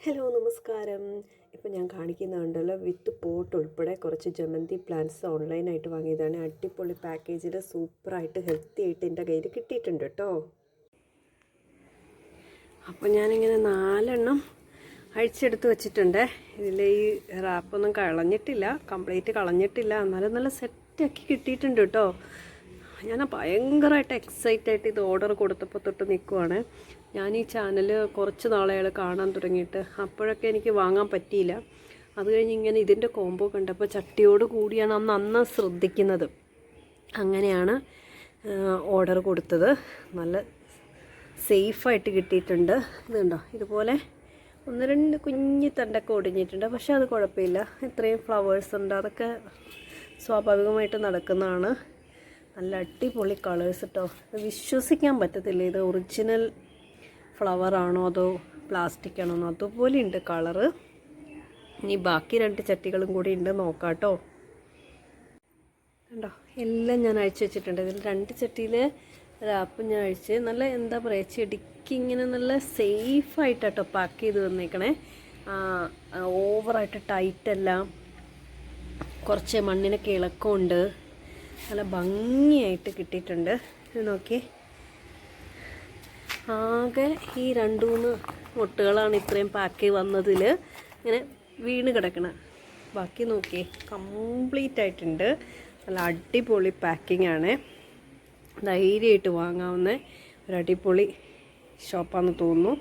Hello നമസ്കാരം. ഇപ്പോൾ ഞാൻ കാണിക്കുന്നുണ്ടല്ലോ വിത്ത് പോട്ട് ഉൾപ്പെടെ കുറച്ച് ജമന്തി പ്ലാന്റ്സ് ഓൺലൈനായിട്ട് വാങ്ങിയതാണ്. അടിപൊളി പാക്കേജിൽ സൂപ്പറായിട്ട് ഹെൽത്തി ആയിട്ട് എൻ്റെ കയ്യിൽ കിട്ടിയിട്ടുണ്ട് കേട്ടോ. അപ്പോൾ ഞാനിങ്ങനെ 4 അഴിച്ചെടുത്ത് വെച്ചിട്ടുണ്ട്. ഇതിൽ ഈ റാപ്പൊന്നും കളഞ്ഞിട്ടില്ല, കംപ്ലീറ്റ് കളഞ്ഞിട്ടില്ല, എന്നാലും നല്ല സെറ്റാക്കി കിട്ടിയിട്ടുണ്ട് കേട്ടോ. ഞാൻ ഭയങ്കരമായിട്ട് എക്സൈറ്റായിട്ട് ഇത് ഓർഡർ കൊടുത്തപ്പോൾ തൊട്ട് നിൽക്കുവാണ്. ഞാൻ ഈ ചാനൽ കുറച്ച് നാളെയാൾ കാണാൻ തുടങ്ങിയിട്ട്, അപ്പോഴൊക്കെ എനിക്ക് വാങ്ങാൻ പറ്റിയില്ല. അത് കഴിഞ്ഞ് ഇങ്ങനെ ഇതിൻ്റെ കോംബോ കണ്ടപ്പോൾ ചട്ടിയോട് കൂടിയാണ് അന്ന് ശ്രദ്ധിക്കുന്നത്. അങ്ങനെയാണ് ഓർഡർ കൊടുത്തത്. നല്ല സേഫായിട്ട് കിട്ടിയിട്ടുണ്ട്. ഇതുണ്ടോ, ഇതുപോലെ 1-2 കുഞ്ഞി തണ്ടൊക്കെ ഒടിഞ്ഞിട്ടുണ്ട്, പക്ഷേ അത് കുഴപ്പമില്ല. ഇത്രയും ഫ്ലവേഴ്സ് ഉണ്ട്, അതൊക്കെ സ്വാഭാവികമായിട്ട് നടക്കുന്നതാണ്. നല്ല അടിപൊളി കളേഴ്സ് കേട്ടോ. വിശ്വസിക്കാൻ പറ്റത്തില്ല, ഇത് ഒറിജിനൽ ഫ്ലവറാണോ അതോ പ്ലാസ്റ്റിക് ആണോ അതുപോലെ ഉണ്ട് കളറ്. ഇനി ബാക്കി 2 ചട്ടികളും കൂടി ഉണ്ട്, നോക്കാം കേട്ടോ. കണ്ടോ, എല്ലാം ഞാൻ അഴിച്ചു വെച്ചിട്ടുണ്ട്. ഇതിൽ 2 ചട്ടിയിൽ റാപ്പ് ഞാൻ അഴിച്ച് നല്ല എന്താ പറയുക, ചെടിക്ക് ഇങ്ങനെ നല്ല സേഫായിട്ടോ പാക്ക് ചെയ്ത് തന്നേക്കണേ. ഓവറായിട്ട് ടൈറ്റല്ല, കുറച്ച് മണ്ണിനൊക്കെ ഇളക്കമുണ്ട്, നല്ല ഭംഗിയായിട്ട് കിട്ടിയിട്ടുണ്ട്. ഇത് നോക്കി, ആകെ ഈ 2-3 മുട്ടുകളാണ് ഇത്രയും പാക്ക് വന്നതിൽ ഇങ്ങനെ വീണ് കിടക്കണം. ബാക്കി നോക്കി കംപ്ലീറ്റ് ആയിട്ടുണ്ട്. നല്ല അടിപൊളി പാക്കിംഗ് ആണ്. ധൈര്യമായിട്ട് വാങ്ങാവുന്ന ഒരു അടിപൊളി ഷോപ്പാണെന്ന് തോന്നുന്നു.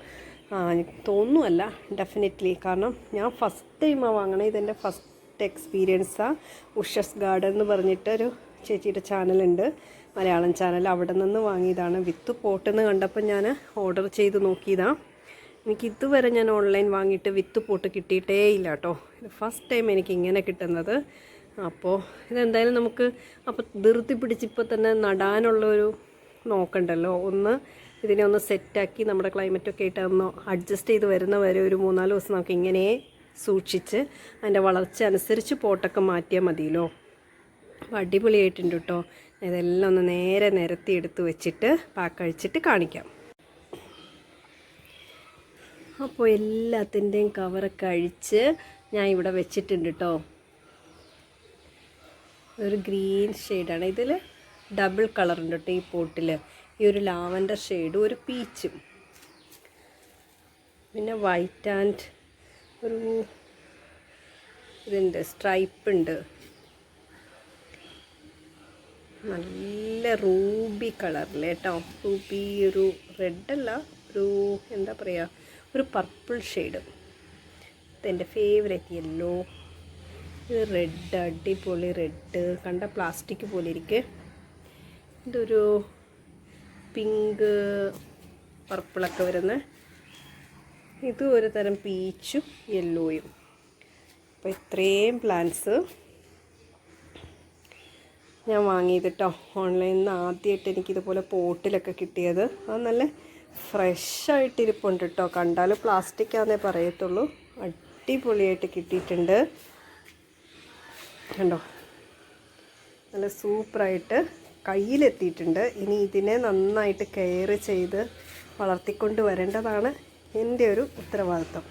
ഡെഫിനറ്റ്ലി. കാരണം ഞാൻ ഫസ്റ്റ് ടൈമാണ് വാങ്ങണത്. ഇതെൻ്റെ ഫസ്റ്റ് എക്സ്പീരിയൻസാണ്. ഉഷസ് ഗാർഡൻ എന്ന് പറഞ്ഞിട്ടൊരു ചേച്ചിയുടെ ചാനലുണ്ട്, മലയാളം ചാനൽ. അവിടെ നിന്ന് വാങ്ങിയതാണ്. വിത്ത് പോട്ടെന്ന് കണ്ടപ്പോൾ ഞാൻ ഓർഡർ ചെയ്ത് നോക്കിയതാണ്. എനിക്കിതുവരെ ഞാൻ ഓൺലൈൻ വാങ്ങിയിട്ട് വിത്ത് പോട്ട് കിട്ടിയിട്ടേ ഇല്ല കേട്ടോ. ഇത് ഫസ്റ്റ് ടൈം എനിക്ക് ഇങ്ങനെ കിട്ടുന്നത്. അപ്പോൾ ഇതെന്തായാലും നമുക്ക് അപ്പോൾ ധൃതി പിടിച്ചിപ്പോൾ തന്നെ നടാനുള്ളൊരു നോക്കണ്ടല്ലോ. ഇതിനെ ഒന്ന് സെറ്റാക്കി നമ്മുടെ ക്ലൈമറ്റൊക്കെ ആയിട്ട് ഒന്ന് അഡ്ജസ്റ്റ് ചെയ്ത് വരുന്ന വരെ ഒരു 3-4 ദിവസം നമുക്ക് ഇങ്ങനെ സൂക്ഷിച്ച് അതിൻ്റെ വളർച്ച അനുസരിച്ച് പോട്ടൊക്കെ മാറ്റിയാൽ മതിയല്ലോ. അപ്പോൾ അടിപൊളിയായിട്ടുണ്ട് കേട്ടോ. ഇതെല്ലാം ഒന്ന് നേരെ നിരത്തി എടുത്ത് വെച്ചിട്ട് പാക്കഴിച്ചിട്ട് കാണിക്കാം. അപ്പോൾ എല്ലാത്തിൻ്റെയും കവറൊക്കെ അഴിച്ച് ഞാൻ ഇവിടെ വെച്ചിട്ടുണ്ട് കേട്ടോ. ഒരു ഗ്രീൻ ഷെയ്ഡാണ്. ഇതിൽ ഡബിൾ കളറുണ്ട് കേട്ടോ ഈ പോട്ടിൽ. ഈ ഒരു ലാവൻഡർ ഷെയ്ഡും ഒരു പീച്ചും, പിന്നെ വൈറ്റ് ആൻഡ് ഒരു ഇതുണ്ട്, സ്ട്രൈപ്പ് ഉണ്ട്. നല്ല റൂബി കളറിൽ കേട്ടോ. റൂബി ഒരു റെഡല്ല, ഒരു എന്താ പറയുക, ഒരു പർപ്പിൾ ഷെയ്ഡ്. ഇതെൻ്റെ ഫേവറേറ്റ് യെല്ലോ. ഇത് റെഡ്, അടിപൊളി റെഡ്, കണ്ട പ്ലാസ്റ്റിക് പോലെ ഇരിക്കെ. ഇതൊരു പിങ്ക് പർപ്പിളൊക്കെ വരുന്ന, ഇത് ഒരു തരം പീച്ചും യെല്ലോയും. അപ്പോൾ ഇത്രയും പ്ലാന്റ്സ് ഞാൻ വാങ്ങിയത് കേട്ടോ ഓൺലൈനിൽ നിന്ന്. ആദ്യമായിട്ട് എനിക്കിതുപോലെ പോട്ടിലൊക്കെ കിട്ടിയത്. അത് നല്ല ഫ്രഷായിട്ടിരിപ്പുണ്ട് കേട്ടോ. കണ്ടാൽ പ്ലാസ്റ്റിക് ആണെന്നേ പറയത്തുള്ളൂ. അടിപൊളിയായിട്ട് കിട്ടിയിട്ടുണ്ട്. കണ്ടോ, നല്ല സൂപ്പറായിട്ട് കയ്യിലെത്തിയിട്ടുണ്ട്. ഇനി ഇതിനെ നന്നായിട്ട് കെയർ ചെയ്ത് വളർത്തിക്കൊണ്ട് വരേണ്ടതാണ് എൻ്റെ ഒരു ഉത്തരവാദിത്വം.